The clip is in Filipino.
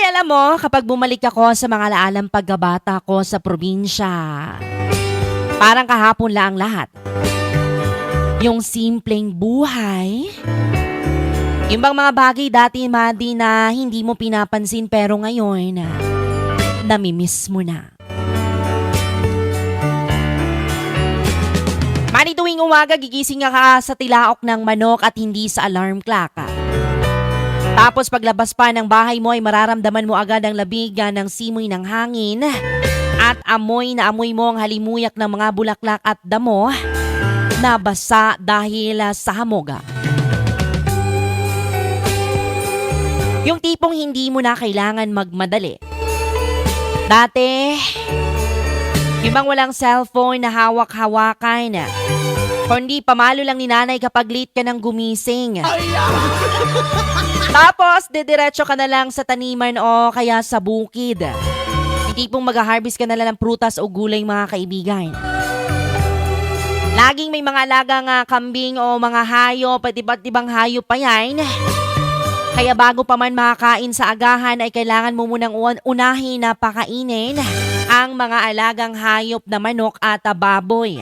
alam mo, kapag bumalik ako sa mga laalang pagkabata ko sa probinsya, parang kahapon lang ang lahat. Yung simpleng buhay, yung bang mga bagay dati, Madi, na hindi mo pinapansin pero ngayon, namimiss mo na. Madi, tuwing umaga, gigising ka sa tilaok ng manok at hindi sa alarm clock. Tapos paglabas pa ng bahay mo ay mararamdaman mo agad ang labig ng simoy ng hangin at amoy na amoy mo ang halimuyak ng mga bulaklak at damo na basa dahil sa hamog. Yung tipong hindi mo na kailangan magmadali. Dati, yung bang walang cellphone na hawak-hawakan, kundi pamalo lang ni nanay kapag late ka nang gumising. Tapos, didiretso ka na lang sa taniman o kaya sa bukid. Yung tipong mag-harvest ka na lang ng prutas o gulay, mga kaibigan. Laging may mga alagang kambing o mga hayop, pati iba't ibang hayop pa yan. Kaya bago pa man makakain sa agahan ay kailangan mo munang unahin na pakainin ang mga alagang hayop na manok at baboy.